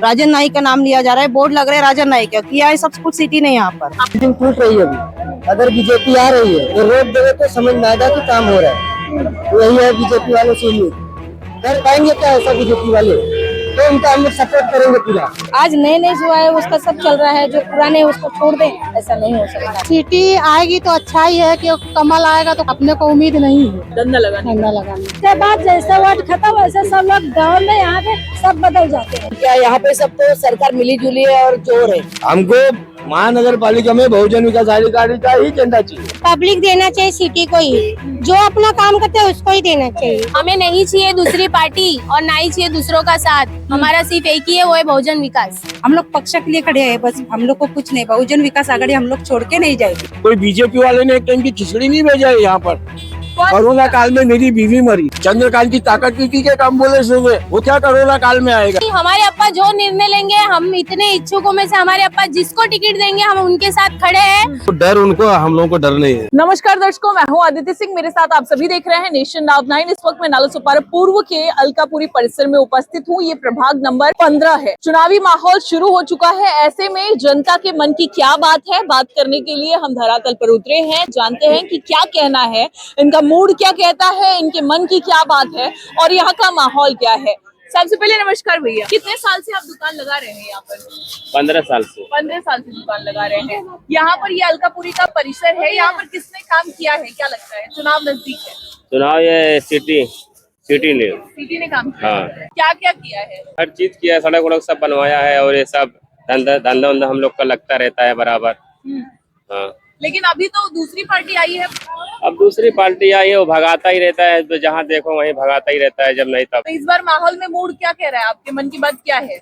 राजन नाईक का नाम लिया जा रहा है, बोर्ड लग रहे हैं राजन नाईक का, किया है सब कुछ सिटी ने यहाँ पर। मीटिंग टूट रही है अभी। अगर बीजेपी आ रही है तो रोक देवे तो समझ में आएगा कि काम हो रहा है। तो यही है बीजेपी वालों से उम्मीद। कर पाएंगे क्या ऐसा बीजेपी वाले? तो उनका हम लोग सपोर्ट करेंगे पूरा। आज नए नए जो है उसका सब चल रहा है, जो पुराने उसको छोड़ दें, ऐसा नहीं हो सकता। सिटी आएगी तो अच्छा ही है कि कमल आएगा तो अपने को उम्मीद नहीं है धंधा लगाने उसके बाद जैसे वोट खत्म वैसे सब लोग गाँव में यहाँ पे सब बदल जाते हैं। क्या यहाँ पे सब तो सरकार मिली जुली है और जोर है। हमको महानगर पालिका में बहुजन विकास अधिकारी का ही झंडा चाहिए। पब्लिक देना चाहिए सिटी को ही, जो अपना काम करते हैं उसको ही देना चाहिए। हमें नहीं चाहिए दूसरी पार्टी और ना ही चाहिए दूसरों का साथ। हमारा सिर्फ एक ही है, वो है बहुजन विकास। हम लोग पक्ष के लिए खड़े हैं, बस हम लोग को कुछ नहीं, बहुजन विकास आघाड़ी हम लोग छोड़ के नहीं जाएगी। कोई बीजेपी वाले ने एक टाइम की खिचड़ी नहीं भेजा है यहाँ पर। कोरोना काल में मेरी बीवी मरी, चंद्रकांत की ताकत की के काम बोले सुने, वो क्या कोरोना काल में आएगा? हमारे अप्पा जो निर्णय लेंगे, हम इतने इच्छुकों में से हमारे अप्पा जिसको टिकट देंगे हम उनके साथ खड़े हैं। तो डर उनको, हम लोगों को डर नहीं है। नमस्कार दर्शकों, मैं हूं आदित्य सिंह, मेरे साथ आप सभी देख रहे हैं नेशन नाउ 9। इस वक्त मैं नालासोपारा पूर्व के अलकापुरी परिसर में उपस्थित हूं। ये प्रभाग नंबर 15 है। चुनावी माहौल शुरू हो चुका है। ऐसे में जनता के मन की क्या बात है, बात करने के लिए हम धरातल पर उतरे हैं। जानते हैं कि क्या कहना है, इनका मूड क्या कहता है, इनके मन की क्या बात है और यहाँ का माहौल क्या है। सबसे पहले नमस्कार भैया, कितने साल से आप दुकान लगा रहे हैं यहाँ पर? 15 साल से। 15 साल से दुकान लगा रहे हैं। यहाँ पर ये अलकापुरी का परिसर है, यहाँ पर किसने काम किया है, क्या लगता है? चुनाव नजदीक है, चुनाव ये सिटी ने सिटी ने काम किया हाँ। है। क्या क्या किया है? हर चीज किया है, सड़क वड़क सब बनवाया है और ये सब धंधा वंधा हम लोग का लगता रहता है बराबर। हाँ, लेकिन अभी तो दूसरी पार्टी आई है, अब दूसरी पार्टी आई है, वो भगाता ही रहता है, तो जहाँ देखो वहीं भगाता ही रहता है, जब नहीं तब। तो इस बार माहौल में मूड क्या कह रहा है, आपके मन की बात क्या है?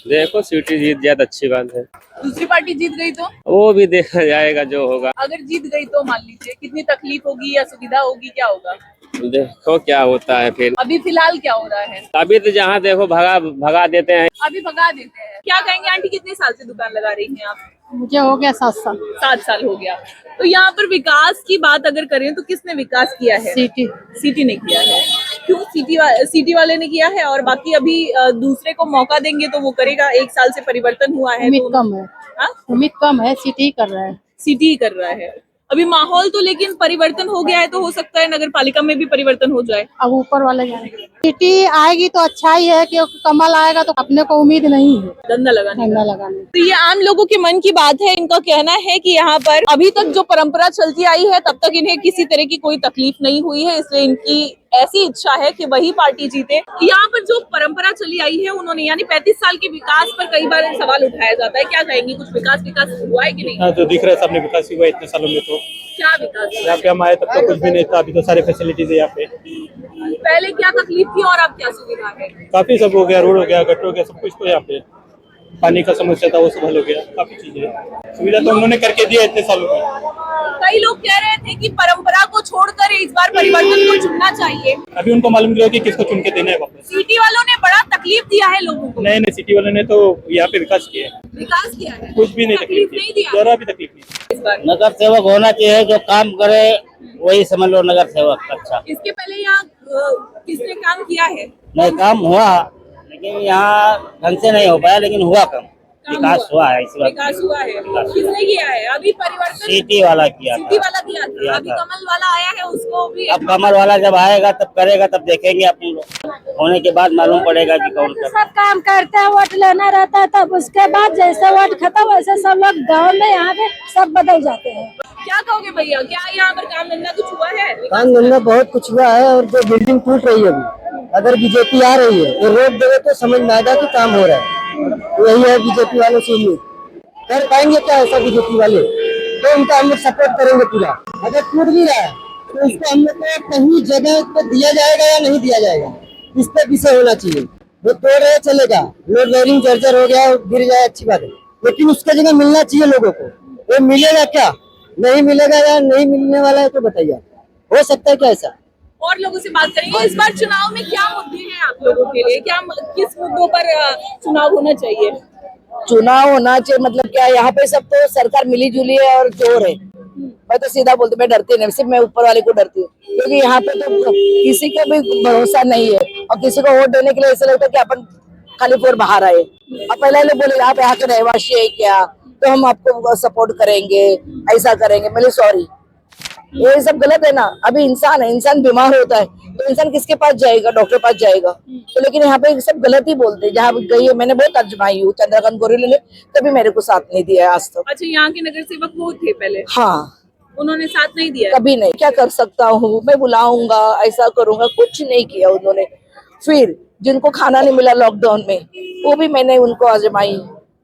देखो सिटी जीत जाए तो अच्छी बात है। दूसरी पार्टी जीत गई तो? वो भी देखा जाएगा जो होगा। अगर जीत गई तो मान लीजिए कितनी तकलीफ होगी या सुविधा होगी, क्या होगा? देखो क्या होता है फिर। अभी फिलहाल क्या हो रहा है? अभी तो जहाँ देखो भगा देते हैं। अभी भगा देते हैं। क्या कहेंगे आंटी, कितने साल से दुकान लगा रही हैं आप? मुझे हो गया 7 साल। 7 साल हो गया। तो यहाँ पर विकास की बात अगर करें तो किसने विकास किया है? सिटी ने किया है। क्यों सिटी वाले ने किया है और बाकी अभी दूसरे को मौका देंगे तो वो करेगा? 1 साल से परिवर्तन हुआ है, उम्मीद कम है। उम्मीद कम है, सिटी कर रहा है। सिटी ही कर रहा है अभी माहौल तो, लेकिन परिवर्तन हो गया है तो हो सकता है नगर पालिका में भी परिवर्तन हो जाए। अब ऊपर वाले जाएंगे। सिटी आएगी तो अच्छा ही है कि कमल आएगा तो अपने को उम्मीद नहीं है धंधा लगाने। लगाने। तो ये आम लोगों के मन की बात है। इनका कहना है कि यहाँ पर अभी तक जो परंपरा चलती आई है तब तक इन्हें किसी तरह की कोई तकलीफ नहीं हुई है, इसलिए इनकी ऐसी इच्छा है कि वही पार्टी जीते। यहाँ पर जो परंपरा चली आई है उन्होंने, यानी 35 साल के विकास पर कई बार सवाल उठाया जाता है। क्या कहेंगे, कुछ विकास हुआ है कि नहीं? हाँ, तो दिख रहा है सबने विकास हुआ इतने सालों में। तो क्या विकास? यहाँ पे हम आए तब तो कुछ भी नहीं था, अभी तो सारे फैसिलिटीज है यहाँ पे। पहले क्या तकलीफ थी और अब क्या सुविधा है? काफी सब हो गया, रोड हो गया, गटर हो गया, सब कुछ। तो यहाँ पे पानी का समस्या था वो सब हल हो गया, काफी चीजें सुविधा तो उन्होंने करके दिया इतने सालों में। कई लोग कह रहे थे कि परंपरा को छोड़कर इस बार परिवर्तन को चुनना चाहिए। अभी उनको मालूम नहीं कि किसको चुन के देना है वापस। सिटी वालों ने बड़ा तकलीफ दिया है लोगों को। नहीं, सिटी वालों ने तो यहाँ पे विकास किया है। विकास किया है, कुछ भी नहीं तकलीफ नहीं दिया, जरा भी तकलीफ नहीं। इस बार नगर सेवक होना चाहिए, जो काम करे वही समझ लो नगर सेवक। अच्छा, इसके पहले यहाँ किसने काम किया है? नहीं काम हुआ लेकिन यहाँ ढंग से नहीं हो पाया, लेकिन हुआ कम। विकास हुआ है, इस बात विकास हुआ है। किसने किया है? अभी परिवर्तन सिटी वाला किया सिटी था। वाला किया था। अभी कमल वाला आया है, उसको भी अब कमल वाला जब आएगा तब करेगा, तब देखेंगे अपन लोग। होने के बाद मालूम पड़ेगा कि कौन कर। सब काम करते हैं, वोट लेना रहता है, तब उसके बाद जैसे वोट खत्म वैसे सब लोग गाँव में यहाँ पे सब बदल जाते हैं। क्या कहोगे भैया, क्या यहाँ पर काम धंधा कुछ हुआ है? काम धंधा बहुत कुछ हुआ है और जो बिल्डिंग टूट रही है अभी, अगर बीजेपी आ रही है तो रोक देवे तो समझ में आएगा कि काम हो रहा है। तो यही है बीजेपी वालों से उम्मीद। कर पाएंगे क्या ऐसा बीजेपी वाले? तो उनका हम लोग सपोर्ट करेंगे पूरा। अगर टूट भी रहा है तो इसको हम लोग को कहीं जगह पे दिया जाएगा या नहीं दिया जाएगा, इस पे विषय होना चाहिए। वो तोड़ रहे चलेगा, लोड बेयरिंग जर्जर हो गया, गिर जाए अच्छी बात है, लेकिन उसका जगह मिलना चाहिए लोगों को। वो मिलेगा क्या, नहीं मिलेगा या नहीं मिलने वाला है तो बताइए, हो सकता है क्या ऐसा? और लोगों से बात करेंगे। इस बार चुनाव में क्या मुद्दे हैं आप लोगों के लिए, क्या किस मुद्दों पर चुनाव होना चाहिए? चुनाव होना चाहिए मतलब क्या, यहाँ पे सब तो सरकार मिली जुली है और जोर है। मैं तो सीधा बोलती, मैं डरती नहीं, सिर्फ मैं ऊपर वाले को डरती हूँ, क्योंकि यहाँ पे तो किसी का भी भरोसा नहीं है और किसी को वोट देने के लिए ऐसा लगता है कि अपन खाली फोर बाहर आए। और पहले लोग बोले आप यहाँ के रहवासी है क्या, तो हम आपको सपोर्ट करेंगे, ऐसा करेंगे। मैंने सॉरी, ये सब गलत है ना। अभी इंसान है, इंसान बीमार होता है तो इंसान किसके पास जाएगा, डॉक्टर पास जाएगा। तो लेकिन यहाँ पे सब गलत ही बोलते हैं। जहाँ गई है मैंने बहुत आजमाई हूँ, चंद्रकांत गोरेले ने कभी मेरे को साथ नहीं दिया है आज तक। अच्छा, यहाँ के नगर सेवक वो थे पहले? हाँ, उन्होंने साथ नहीं दिया? कभी नहीं। क्या कर सकता हूँ मैं, बुलाऊंगा, ऐसा करूंगा, कुछ नहीं किया उन्होंने। फिर जिनको खाना नहीं मिला लॉकडाउन में, वो भी मैंने उनको आजमाई।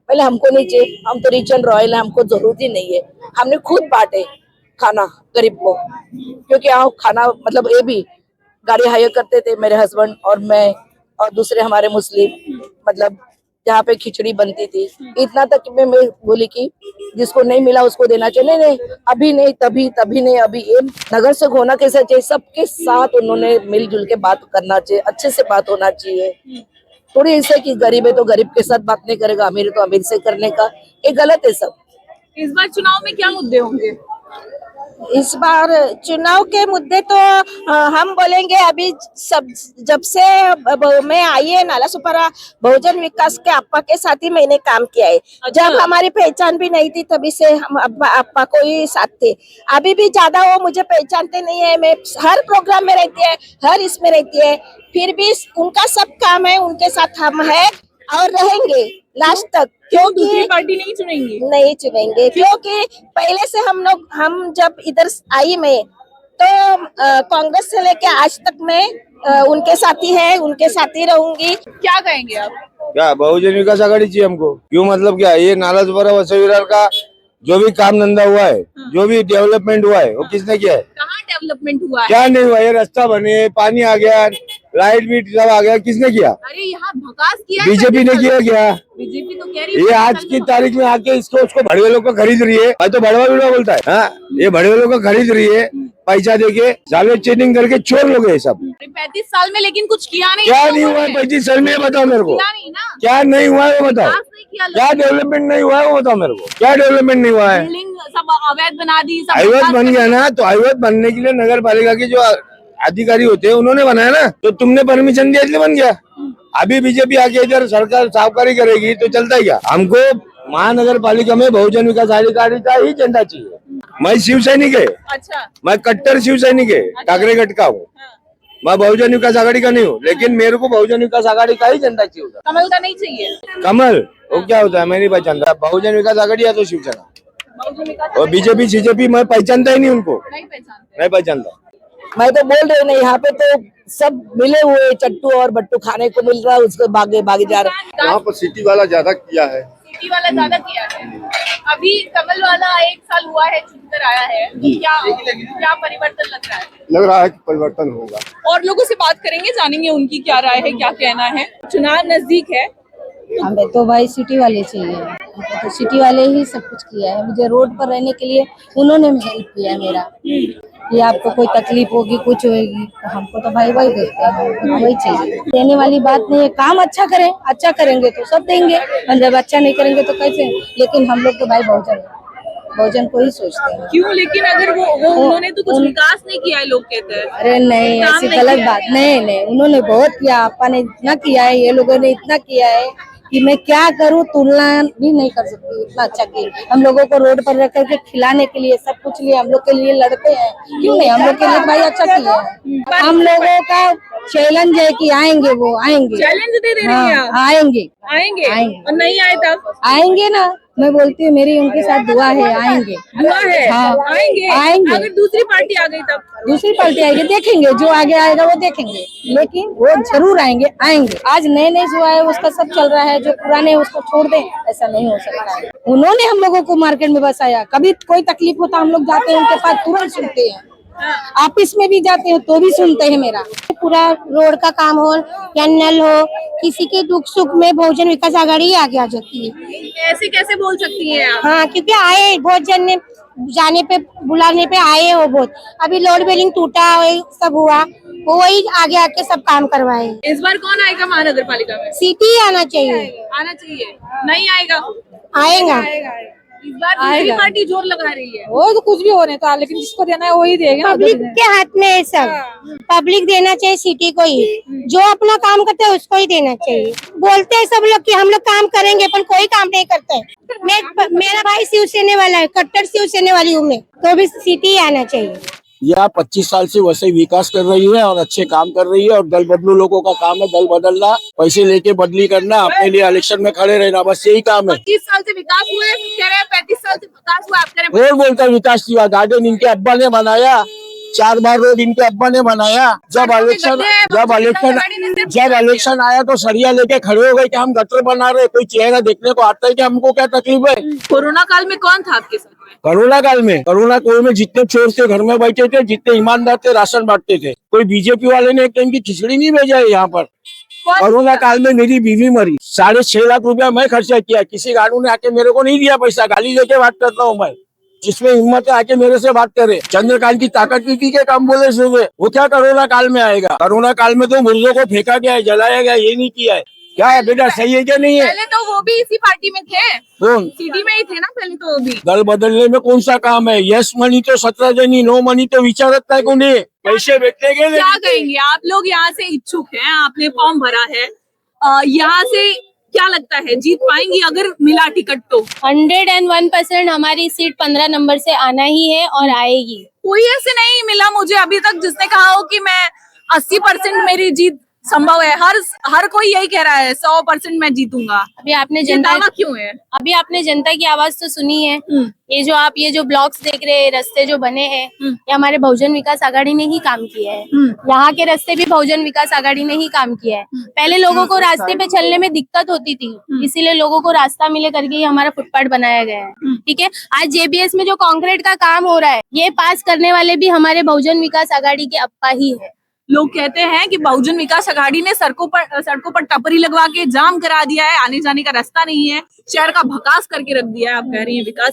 पहले हमको नहीं चाहिए, हम तो रिच एंड रॉयल है, हमको जरूरत ही नहीं है। हमने खुद बांटे खाना गरीब को, क्योंकि यहाँ खाना मतलब ये भी गाड़ी हायर करते थे मेरे हस्बैंड और मैं और दूसरे हमारे मुस्लिम, मतलब जहाँ पे खिचड़ी बनती थी। इतना तक मैं बोली कि जिसको नहीं मिला उसको देना चाहिए। नहीं, अभी नहीं, तभी नहीं, अभी ये नगर से होना कैसा चाहिए, सबके साथ उन्होंने मिलजुल के बात करना चाहिए, अच्छे से बात होना चाहिए। थोड़ी ऐसे कि गरीब है तो गरीब के साथ बात नहीं करेगा, अमीर है तो अमीर से करने का, ये गलत है सब। इस बार चुनाव में क्या मुद्दे होंगे? इस बार चुनाव के मुद्दे तो हम बोलेंगे, अभी सब जब से मैं आई है नालासोपारा बहुजन विकास के अप्पा के साथ ही मैंने काम किया है। जब हमारी पहचान भी नहीं थी तभी से हम अप्पा को ही साथ थे। अभी भी ज्यादा वो मुझे पहचानते नहीं है, मैं हर प्रोग्राम में रहती है, हर इसमें रहती है, फिर भी उनका सब काम है, उनके साथ हम है और रहेंगे लास्ट तक। क्योंकि दूसरी पार्टी नहीं चुनेंगी? नहीं चुनेंगे, क्योंकि पहले से हम जब इधर आई मैं तो कांग्रेस से लेके आज तक मैं उनके साथ ही है, उनके साथ ही रहूंगी। क्या कहेंगे आप? क्या बहुजन विकास आघाड़ी चाहिए हमको? क्यों, मतलब क्या ये नालासोपारा वसई विरार का जो भी काम धंधा हुआ है, जो भी डेवलपमेंट हुआ है, वो किसने किया है? कहाँ डेवलपमेंट हुआ है? क्या नहीं हुआ? ये रास्ता बने, पानी आ गया, लाइट भी सब आ गया, किसने किया? अरे यहाँ भकास किया, बीजेपी ने किया क्या? बीजेपी तो कह रही है ये आज की तारीख में आके इसको उसको बड़े लोग को खरीद रही है। तो बड़वा बिड़वा बोलता है, हाँ, ये बड़े लोग को खरीद रही है पैसा देके, साले चीटिंग करके चोर लोग है सब। 35 साल में लेकिन कुछ किया नहीं। क्या नहीं हुआ 35 साल में? बताओ मेरे को, क्या नहीं हुआ है वो बताओ। क्या डेवलपमेंट नहीं हुआ है वो बताओ मेरे को, क्या डेवलपमेंट नहीं हुआ है? बिल्डिंग सब अवैध बना दी, सब अवैध बन गया ना, तो अवैध बनने के लिए नगर पालिका के जो अधिकारी होते हैं उन्होंने बनाया ना, तो तुमने परमिशन दिया इसलिए बन गया। अभी बीजेपी आके इधर सरकार साफकारी करेगी तो चलता ही क्या? हमको महानगर पालिका में बहुजन विकास आघाड़ी का ही झंडा चाहिए। मैं शिव सैनिक है, अच्छा, मैं कट्टर शिव सैनिक है, ठाकरे गट का हूँ, मैं बहुजन विकास आघाड़ी का नहीं हूँ, लेकिन मेरे को बहुजन विकास आघाड़ी का ही झंडा चाहिए। कमल का नहीं चाहिए? कमल वो क्या होता है मैं नहीं पहचानता। बहुजन विकास आघाड़ी या तो शिवसेना, और बीजेपी सीजेपी मैं पहचानता ही नहीं उनको, नहीं पहचानता। मैं तो बोल रही हूँ ना, यहाँ पे तो सब मिले हुए चट्टू और बट्टू खाने को मिल रहा है, उसको भागे जा रहे हैं। यहाँ पर सिटी वाला ज्यादा किया है, सिटी वाला ज्यादा किया है। अभी कमल वाला 1 साल हुआ है, चुनकर आया है, क्या परिवर्तन लग रहा है? लग रहा है कि परिवर्तन होगा। और लोगों से बात करेंगे, जानेंगे उनकी क्या राय है, क्या कहना है। चुनाव नजदीक है, हमें तो भाई सिटी वाले चाहिए, हमको तो सिटी वाले ही सब कुछ किया है। मुझे रोड पर रहने के लिए उन्होंने हेल्प किया मेरा, कि आपको कोई तकलीफ होगी, कुछ होगी, तो हमको तो भाई देखते हैं, हमको वही चाहिए। देने वाली बात नहीं है, काम अच्छा करें, अच्छा करेंगे तो सब देंगे, हम जब अच्छा नहीं करेंगे तो कैसे? लेकिन हम लोग तो भाई बहुजन को ही सोचते हैं। क्यों? लेकिन अगर वो उन्होंने तो कुछ विकास नहीं किया है, लोग कहते हैं। अरे नहीं, ऐसी गलत बात नहीं, उन्होंने बहुत किया, आपा ने इतना किया है, ये लोगों ने इतना किया है कि मैं क्या करूं, तुलना भी नहीं कर सकती। इतना अच्छा किया, हम लोगों को रोड पर रख करके खिलाने के लिए, सब कुछ लिए, हम लोग के लिए लड़ते हैं, क्यों नहीं? हम लोग के लिए भाई अच्छा किया है। हम लोगों का चैलेंज है कि आएंगे, वो आएंगे, चैलेंज दे रही हैं आप? आएंगे और नहीं आए तब? आएंगे ना, मैं बोलती हूँ, मेरी उनके साथ दुआ है, आएंगे। दुआ है? हाँ, आएंगे। अगर दूसरी पार्टी आ गई तब? दूसरी पार्टी आएगी, देखेंगे, जो आगे आएगा वो देखेंगे, लेकिन वो जरूर आएंगे। आज नए जो आए उसका सब चल रहा है, जो पुराने है उसको छोड़ दें, ऐसा नहीं हो सकता है। उन्होंने हम लोगों को मार्केट में बसाया, कभी कोई तकलीफ होता हम लोग जाते हैं उनके पास, तुरंत सुनते हैं। ऑफिस में भी जाते हैं तो भी सुनते हैं मेरा। पूरा रोड का काम हो या नल हो, किसी के दुख सुख में बहुजन विकास आघाड़ी ही आगे आ जाती है। ऐसे कैसे बोल सकती हैं आप? हाँ, क्योंकि आए बहुजन ने जाने पे बुलाने पे आए हो बहुत। अभी लोड बेलिंग टूटा, सब हुआ, वो वही आगे आके सब काम करवाए। इस बार कौन आएगा महानगर पालिका में? सिटी आना चाहिए। आना चाहिए, नहीं आएगा? आएगा। इस बार दूसरी पार्टी जोर लगा रही है। वो तो कुछ भी होने का, लेकिन जिसको देना है वही देगा। पब्लिक के हाथ में है सब, पब्लिक देना चाहिए सिटी को ही, जो अपना काम करते हैं उसको ही देना चाहिए। बोलते हैं सब लोग कि हम लोग काम करेंगे, पर कोई काम नहीं करते। मेरा भाई शिवसेना वाला है, कट्टर शिवसेना वाली हूँ मैं, तो भी सिटी आना चाहिए। यह 25 साल से वैसे ही विकास कर रही है और अच्छे काम कर रही है और दल बदलू लोगों का काम है, दल बदलना, पैसे लेके बदली करना, अपने लिए इलेक्शन में खड़े रहना, बस यही काम है। 25 साल से विकास हुआ है, कह रहे हैं 35 साल से विकास हुआ, आप कह रहे हैं रोड बोलकर विकास हुआ, गार्डन इनके अब्बा ने बनाया, 4 बार रोड इनके अब्बा ने बनाया। जब इलेक्शन आया तो सरिया लेके खड़े हो गए कि हम गटर बना रहे, कोई चेहरा देखने को आता है कि हमको क्या तकलीफ है। कोरोना काल में कौन था आपके साथ में? कोरोना काल में जितने चोर थे घर में बैठे थे, जितने ईमानदार थे राशन बांटते थे। कोई बीजेपी वाले ने एक टाइम की खिचड़ी नहीं भेजा है यहाँ पर। कोरोना काल में मेरी बीवी मरी, 6.5 लाख रुपया मैं खर्चा किया, किसी गाड़ू ने आके मेरे को नहीं दिया पैसा, गाली लेके बात करता हूँ मैं। जिसमें हिम्मत है आके मेरे से बात करे। चंद्रकांत की ताकत की के काम बोले सुबह, वो क्या कोरोना काल में आएगा? कोरोना काल में तो मुर्दों को फेंका गया है, जलाया गया, ये नहीं किया है। क्या है बेटा, सही है क्या नहीं है? पहले तो वो भी इसी पार्टी में थे, कौन? सिटी में ही थे ना पहले तो वो भी। दल बदलने में कौन सा काम है? यस मनी तो 17 जनी, नो मनी तो विचारत है कोणी, पैसे बेचने के लिए। क्या कहेंगे आप लोग? यहाँ से इच्छुक हैं, आपने फॉर्म भरा है, यहाँ से क्या लगता है जीत पाएंगी अगर मिला टिकट तो? 101% हमारी सीट 15 नंबर से आना ही है और आएगी। कोई ऐसे नहीं मिला मुझे अभी तक जिसने कहा हो कि मैं 80% मेरी जीत संभव है। हर कोई यही कह रहा है 100% मैं जीतूंगा। अभी आपने ये जनता दावा क्यों है? अभी आपने जनता की आवाज तो सुनी है। ये जो ब्लॉक्स देख रहे हैं, रास्ते जो बने हैं, ये हमारे बहुजन विकास आघाड़ी ने ही काम किया है। यहाँ के रास्ते भी बहुजन विकास आघाड़ी ने ही काम किया है। पहले लोगों को रास्ते पे चलने में दिक्कत होती थी, इसीलिए लोगों को रास्ता मिले करके ही हमारा फुटपाथ बनाया गया है। ठीक है, आज जेबीएस में जो कंक्रीट का काम हो रहा है, ये पास करने वाले भी हमारे बहुजन विकास आघाड़ी के अप्पा ही है। लोग कहते हैं कि बहुजन विकास आघाड़ी ने सड़कों पर टपरी लगवा के जाम करा दिया है, आने जाने का रास्ता नहीं है, शहर का भकास करके रख दिया है। आप कह रही हैं विकास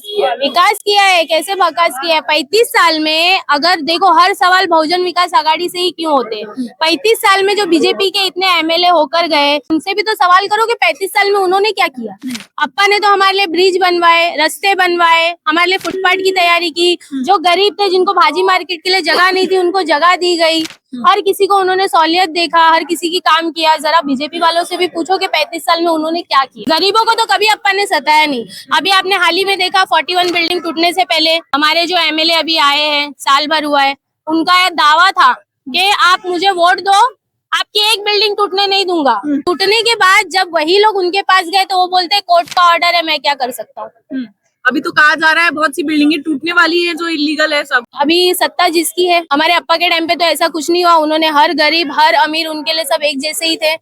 किया है, कैसे भकास किया है? 35 साल में अगर देखो, हर सवाल बहुजन विकास आघाड़ी से ही क्यों होते? 35 साल में जो बीजेपी के इतने एमएलए होकर गए, उनसे भी तो सवाल करो कि 35 साल में उन्होंने क्या किया। अप्पा ने तो हमारे लिए ब्रिज बनवाए, रास्ते बनवाए, हमारे लिए फुटपाथ की तैयारी की। जो गरीब थे, जिनको भाजी मार्केट के लिए जगह नहीं थी, उनको जगह दी गई। हर किसी को उन्होंने सहूलियत देखा, हर किसी की काम किया। जरा बीजेपी वालों से भी पूछो कि 35 साल में उन्होंने क्या किया। गरीबों को तो कभी अप्पा ने सताया नहीं। अभी आपने हाल ही में देखा, 41 बिल्डिंग टूटने से पहले हमारे जो एमएलए अभी आए हैं, साल भर हुआ है, उनका यह दावा था कि आप मुझे वोट दो, आपकी एक बिल्डिंग टूटने नहीं दूंगा। टूटने के बाद जब वही लोग उनके पास गए तो वो बोलते हैं कोर्ट का ऑर्डर है, मैं क्या कर सकता हूँ। अभी तो कहा जा रहा है बहुत सी बिल्डिंगें टूटने वाली है जो इलीगल है सब। अभी सत्ता जिसकी है, हमारे अप्पा के टाइम पे तो ऐसा कुछ नहीं हुआ। उन्होंने हर गरीब, हर अमीर, उनके लिए सब एक जैसे ही थे।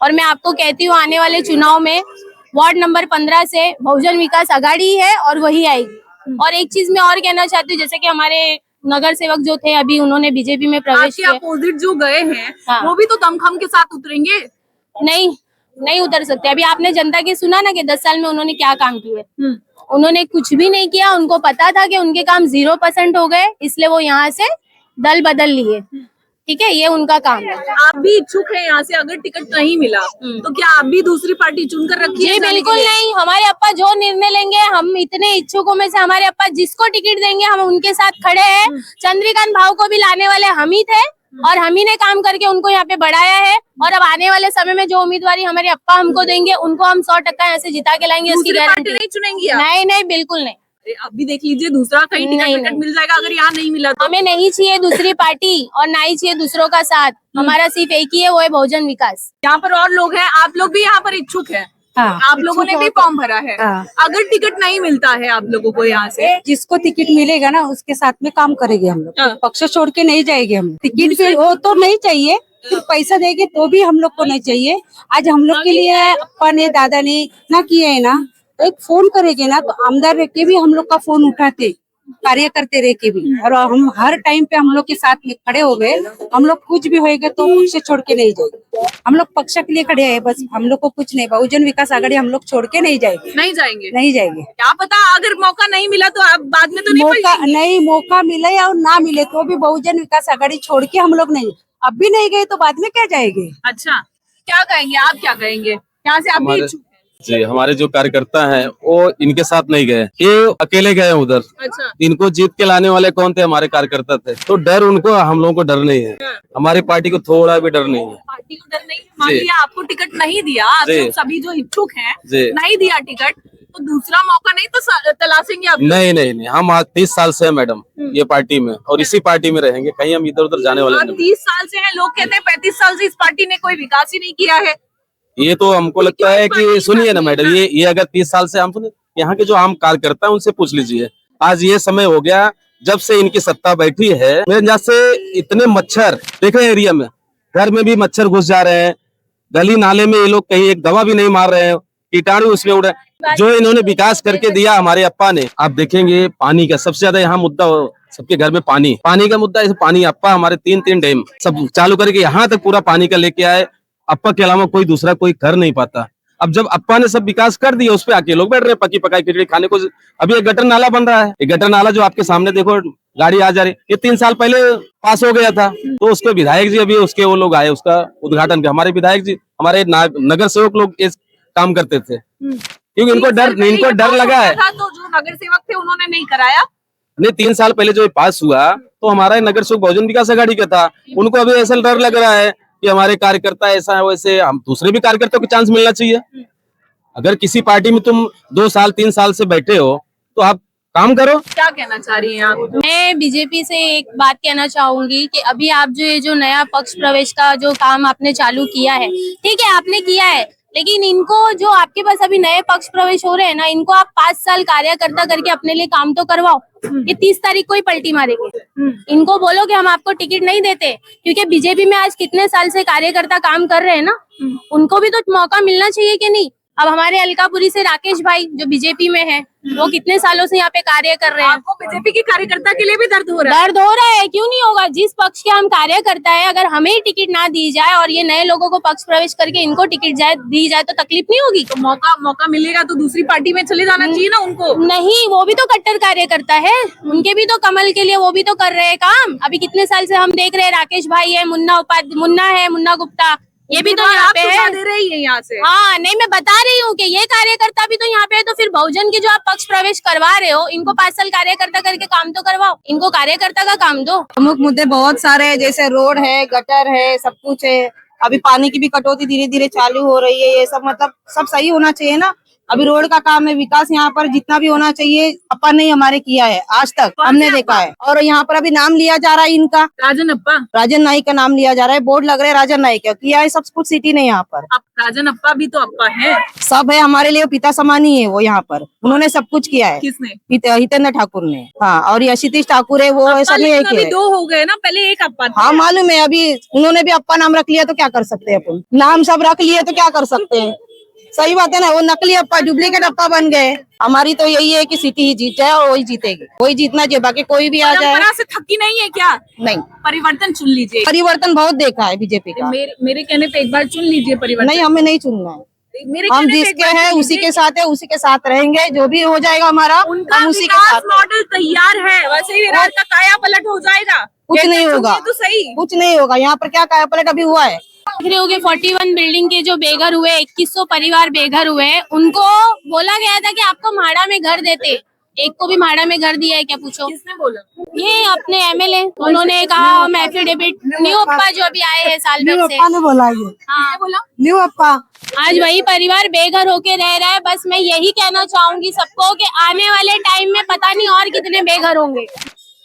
और मैं आपको कहती हूँ, आने वाले चुनाव में वार्ड नंबर 15 से बहुजन विकास आघाड़ी है और वही आएगी। और एक चीज मैं और कहना चाहती हूँ, जैसे कि हमारे नगर सेवक जो थे, अभी उन्होंने बीजेपी में प्रवेश किया। अपोजिट जो गए हैं, हाँ। वो भी तो दमखम के साथ उतरेंगे? नहीं उतर सकते। अभी आपने जनता की सुना ना कि 10 साल में उन्होंने क्या काम किए। उन्होंने कुछ भी नहीं किया। उनको पता था कि उनके काम 0% हो गए, इसलिए वो यहाँ से दल बदल लिए। ठीक है, ये उनका काम है। आप भी इच्छुक हैं यहाँ से? अगर टिकट नहीं मिला तो क्या आप भी दूसरी पार्टी चुनकर रखी है? जी बिल्कुल नहीं। हमारे अप्पा जो निर्णय लेंगे, हम इतने इच्छुकों में से हमारे अप्पा जिसको टिकट देंगे हम उनके साथ खड़े हैं। चंद्रकांत भाव को भी लाने वाले हम ही थे और हम ही ने काम करके उनको यहाँ पे बढ़ाया है। और अब आने वाले समय में जो उम्मीदवारी हमारे अप्पा हमको देंगे, उनको हम 100% यहाँ से जिता के लाएंगे, उसकी गारंटी। नहीं चुनेंगी? नहीं बिल्कुल नहीं। अब भी देख लीजिए, दूसरा कहीं टिकट मिल जाएगा अगर यहाँ नहीं मिला तो। हमें नहीं चाहिए दूसरी पार्टी और ना ही चाहिए दूसरों का साथ। हमारा सिर्फ एक ही है, वो है बहुजन विकास। यहाँ पर और लोग हैं, आप लोग भी यहाँ पर इच्छुक हैं। हाँ, आप लोगों ने भी फॉर्म भरा है। हाँ। अगर टिकट नहीं मिलता है आप लोगों को यहाँ से, जिसको टिकट मिलेगा ना उसके साथ में काम करेंगे हम लोग। हाँ। पक्ष छोड़ के नहीं जाएंगे हम। टिकट भी वो तो नहीं चाहिए, फिर पैसा देंगे तो भी हम लोग को नहीं चाहिए। आज हम लोग के लिए अप्पा ने, दादा ने ना किए है ना, तो एक फोन करेंगे ना तो आमदार रह के भी हम लोग का फोन उठाते, कार्य करते रह के भी। और हम हर टाइम पे हम लोग के साथ में खड़े हो गए। हम लोग कुछ भी होएगा तो पक्ष छोड़ के नहीं जाएंगे। हम लोग पक्ष के लिए खड़े हैं, बस हम लोग को कुछ नहीं। बहुजन विकास आघाड़ी हम लोग छोड़ के नहीं जाएंगे। नहीं जाएंगे। क्या पता अगर मौका नहीं मिला तो आप बाद में तो मौका मिले या ना मिले तो भी बहुजन विकास आघाड़ी छोड़ के हम लोग नहीं। अब भी नहीं गए तो बाद में क्या जाएंगे? अच्छा, क्या कहेंगे आप? क्या कहेंगे यहाँ से? आप भी इच्छुक हैं? जी, हमारे जो कार्यकर्ता हैं वो इनके साथ नहीं गए, ये अकेले गए उधर। अच्छा, इनको जीत के लाने वाले कौन थे? हमारे कार्यकर्ता थे। तो डर उनको, हम लोगों को डर नहीं है, हमारी पार्टी को थोड़ा भी डर नहीं है। पार्टी को डर नहीं। मान जी। लिया आपको टिकट नहीं दिया, आप जी। जो सभी जो इच्छुक हैं जी। नहीं दिया टिकट, तो दूसरा मौका नहीं तो तलाशेंगे आप? नहीं नहीं नहीं, हम आज 30 साल से हैं मैडम ये पार्टी में, और इसी पार्टी में रहेंगे, कहीं हम इधर उधर जाने वाले आप नहीं। 30 साल से हैं, लोग कहते हैं 35 साल से इस पार्टी ने कोई विकास ही नहीं किया है। ये तो हमको लगता है कि, सुनिए ना मैडम, ये अगर 30 साल से हम सुने, यहाँ के जो आम कार्यकर्ता है उनसे पूछ लीजिए। आज ये समय हो गया जब से इनकी सत्ता बैठी है, मेरे यहाँ से इतने मच्छर देख रहे हैं एरिया में, घर में भी मच्छर घुस जा रहे हैं, गली नाले में ये लोग कहीं एक दवा भी नहीं मार रहे हैं, कीटाणु उसमें उड़ रहे हैं। जो इन्होंने विकास करके दिया हमारे अप्पा ने, आप देखेंगे पानी का सबसे ज्यादा यहाँ मुद्दा सबके घर में पानी का मुद्दा है। पानी अप्पा हमारे 3 डैम सब चालू करके यहाँ तक पूरा पानी का लेके आए। अप्पा के अलावा कोई दूसरा कोई कर नहीं पाता। अब जब अप्पा ने सब विकास कर दिया, उस पे आके लोग बैठ रहे हैं पकी पकाई खिचड़ी खाने को। अभी एक गटर नाला बन रहा है, एक गटर नाला जो आपके सामने देखो, गाड़ी आ जा रही, ये 3 साल पहले पास हो गया था। तो उसके विधायक जी अभी उसके वो लोग आए उसका उद्घाटन किया, हमारे विधायक जी, हमारे नगर सेवक लोग इस काम करते थे, क्योंकि इनको डर लगा है। तो जो नगर सेवक थे उन्होंने नहीं कराया। नहीं, 3 साल पहले जो पास हुआ तो हमारा नगर सेवक बहुजन विकास आघाड़ी का था, उनको अभी ऐसा डर लग रहा है कि हमारे कार्यकर्ता ऐसा है वैसे, हम दूसरे भी कार्यकर्ताओं को चांस मिलना चाहिए। अगर किसी पार्टी में तुम 2 साल 3 साल से बैठे हो तो आप काम करो। क्या कहना चाह रही हैं आप? मैं बीजेपी से एक बात कहना चाहूंगी कि अभी आप जो ये जो नया पक्ष प्रवेश का जो काम आपने चालू किया है, ठीक है आपने किया है, लेकिन इनको जो आपके पास अभी नए पक्ष प्रवेश हो रहे हैं ना, इनको आप 5 साल कार्यकर्ता करके अपने लिए काम तो करवाओ। ये 30 तारीख को ही पलटी मारेंगे। इनको बोलो कि हम आपको टिकट नहीं देते, क्योंकि बीजेपी में आज कितने साल से कार्यकर्ता काम कर रहे हैं ना, उनको भी तो मौका मिलना चाहिए कि नहीं। अब हमारे अलकापुरी से राकेश भाई जो बीजेपी में है, वो कितने सालों से यहाँ पे कार्य कर रहे हैं। आपको बीजेपी के कार्यकर्ता के लिए भी दर्द हो रहा है? दर्द हो रहा है, क्यों नहीं होगा। जिस पक्ष के हम कार्य करता है, अगर हमें ही टिकट ना दी जाए और ये नए लोगों को पक्ष प्रवेश करके इनको टिकट दी जाए तो तकलीफ नहीं होगी। तो मौका मिलेगा तो दूसरी पार्टी में चले जाना चाहिए ना उनको। नहीं, वो भी तो कट्टर कार्य करता है, उनके भी तो कमल के लिए वो भी तो कर रहे हैं काम। अभी कितने साल से हम देख रहे हैं, राकेश भाई है, मुन्ना गुप्ता, ये भी तो यहाँ पे है। दे रही है यहाँ से। हाँ, नहीं मैं बता रही हूँ कि ये कार्यकर्ता भी तो यहाँ पे है, तो फिर बहुजन के जो आप पक्ष प्रवेश करवा रहे हो, इनको 5 साल कार्यकर्ता करके काम तो करवाओ, इनको कार्यकर्ता का काम दो। प्रमुख मुद्दे बहुत सारे हैं, जैसे रोड है, गटर है, सब कुछ है। अभी पानी की भी कटौती धीरे धीरे चालू हो रही है। ये सब मतलब सब सही होना चाहिए ना। अभी रोड का काम है, विकास यहाँ पर जितना भी होना चाहिए अपन ने हमारे किया है आज तक, हमने देखा है। और यहाँ पर अभी नाम लिया जा रहा है इनका, राजन नाइक का नाम लिया जा रहा है, बोर्ड लग रहा है राजन नाइक का, किया है सब कुछ सिटी ने यहाँ पर। अब राजन अप्पा भी तो अप्पा है, सब है हमारे लिए, पिता समान ही है वो। यहाँ पर उन्होंने सब कुछ किया है। किसने? हितेंद्र ठाकुर ने। हाँ, और ये आशीष ठाकुर है, वो ऐसा नहीं है अभी कि 2 हो गए ना, पहले एक अप्पा था। हाँ मालूम है, अभी उन्होंने भी अप्पा नाम रख लिया तो क्या कर सकते हैं अपन। नाम सब रख लिए तो क्या कर सकते हैं। सही बात है ना, वो नकली अप्पा, डुप्लीकेट अप्पा बन गए। हमारी तो यही है कि सिटी ही जीत जाए और वही जीतेगी, वही जीतना चाहिए, बाकी कोई भी आ जाए। परंपरा से थकी नहीं है क्या? नहीं, परिवर्तन चुन लीजिए। परिवर्तन बहुत देखा है बीजेपी का। मेरे कहने पे एक बार चुन लीजिए परिवर्तन। नहीं, हमें नहीं चुनना है। हम जिसके हैं उसी के साथ है, उसी के साथ रहेंगे, जो भी हो जाएगा हमारा उनका हम उसी के विकास साथ। मॉडल तैयार है, वैसे ही विराट का काया पलट हो जाएगा। कुछ नहीं होगा, तो सही कुछ नहीं होगा। यहाँ पर क्या काया पलट अभी हुआ है। देख रहे होगे 41 बिल्डिंग के जो बेघर हुए, 2100 परिवार बेघर हुए, उनको बोला गया था कि आपको म्हाड़ा में घर देते। एक को भी म्हाड़ा में घर दिया है क्या, पूछो। किसने बोला? ये अपने एमएलए, उन्होंने कहा हम एफिडेविट, न्यू अप्पा जो अभी आए हैं साल भर से। ने बोला ये, हाँ बोला न्यू अप्पा। आज वही परिवार बेघर होके रह रहा है। बस मैं यही कहना चाहूंगी सबको कि आने वाले टाइम में पता नहीं और कितने बेघर होंगे।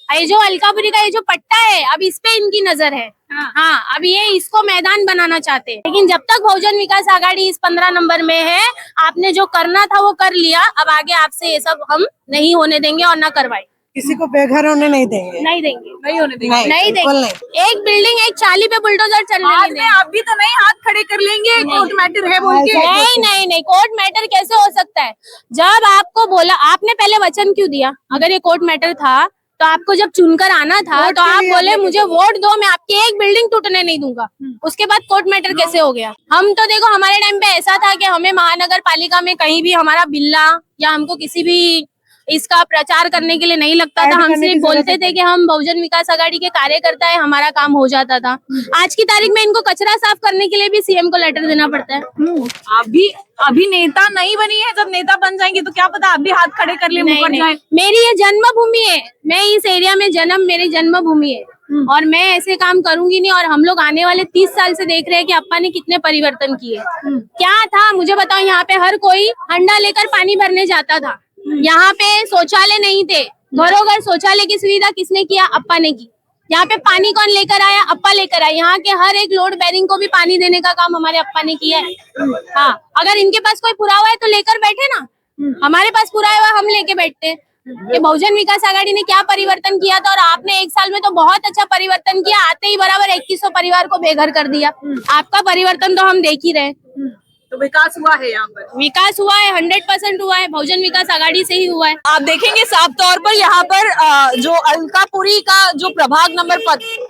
ये जो अलकापुरी का ये जो पट्टा है, अब इस पे इनकी नजर है। हाँ, अब ये इसको मैदान बनाना चाहते हैं, लेकिन जब तक बहुजन विकास आघाड़ी इस 15 नंबर में है, आपने जो करना था वो कर लिया। अब आगे आपसे ये सब हम नहीं होने देंगे और ना करवाए। किसी को बेघर होने नहीं देंगे, नहीं देंगे, नहीं होने देंगे। नहीं बिल्कुल देंगे। एक बिल्डिंग एक चाली पे बुलडोजर चलने नहीं देंगे। आप भी तो नहीं हाथ खड़े कर लेंगे कोर्ट मैटर है बोल के। नहीं, कोर्ट मैटर कैसे हो सकता है। जब आपको बोला, आपने पहले वचन क्यों दिया? अगर ये कोर्ट मैटर था तो आपको जब चुनकर आना था तो आप बोले मुझे वोट दो, मैं आपकी एक बिल्डिंग टूटने नहीं दूंगा। उसके बाद कोर्ट मैटर कैसे हो गया? हम तो देखो हमारे टाइम पे ऐसा था कि हमें महानगर पालिका में कहीं भी हमारा बिल्ला या हमको किसी भी इसका प्रचार करने के लिए नहीं लगता था। हम सिर्फ बोलते थे कि हम बहुजन विकास आघाड़ी के कार्यकर्ता है, हमारा काम हो जाता था। आज की तारीख में इनको कचरा साफ करने के लिए भी सीएम को लेटर देना पड़ता है। अभी नेता नहीं बनी है, जब नेता बन जाएंगे तो क्या पता आप भी हाथ खड़े कर ले, मुकर जाए। मेरी ये जन्मभूमि है, मैं इस एरिया में मेरी जन्मभूमि है और मैं ऐसे काम करूंगी नहीं। और हम लोग आने वाले 30 साल से देख रहे हैं कि अप्पा ने कितने परिवर्तन किए। क्या था मुझे बताओ, यहाँ पे हर कोई हंडा लेकर पानी भरने जाता था। यहाँ पे शौचालय नहीं थे, घरों घर शौचालय की सुविधा किसने किया? अप्पा ने की। यहाँ पे पानी कौन लेकर आया? अप्पा लेकर आया। यहाँ के हर एक लोड बेरिंग को भी पानी देने का काम हमारे अप्पा ने किया है। हाँ, अगर इनके पास कोई पुरावा है तो लेकर बैठे ना, हमारे पास पुरावा हम लेके बैठते हैं कि बहुजन विकास आघाड़ी ने क्या परिवर्तन किया था। और आपने 1 साल में तो बहुत अच्छा परिवर्तन किया, आते ही बराबर 2100 परिवार को बेघर कर दिया। आपका परिवर्तन तो हम देख ही रहे। तो विकास हुआ है यहाँ पर? विकास हुआ है, 100% हुआ है, बहुजन विकास आघाड़ी से ही हुआ है। आप देखेंगे साफ तौर पर यहाँ पर जो अलकापुरी का जो प्रभाग नंबर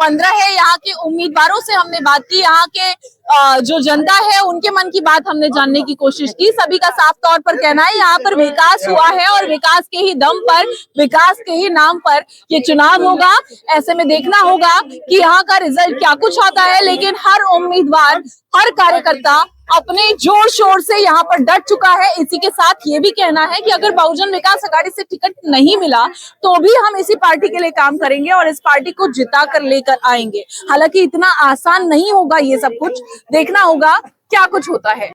15 है, यहाँ के उम्मीदवारों से हमने बात की, यहाँ के जो जनता है उनके मन की बात हमने जानने की कोशिश की। सभी का साफ तौर पर कहना है यहाँ पर विकास हुआ है और विकास के ही दम पर, विकास के ही नाम पर ये चुनाव होगा। ऐसे में देखना होगा कि यहाँ का रिजल्ट क्या कुछ आता है। लेकिन हर उम्मीदवार, हर कार्यकर्ता अपने जोर शोर से यहाँ पर डट चुका है। इसी के साथ ये भी कहना है कि अगर बहुजन विकास आघाड़ी से टिकट नहीं मिला तो भी हम इसी पार्टी के लिए काम करेंगे और इस पार्टी को जिता कर लेकर आएंगे। हालांकि इतना आसान नहीं होगा, ये सब कुछ देखना होगा क्या कुछ होता है।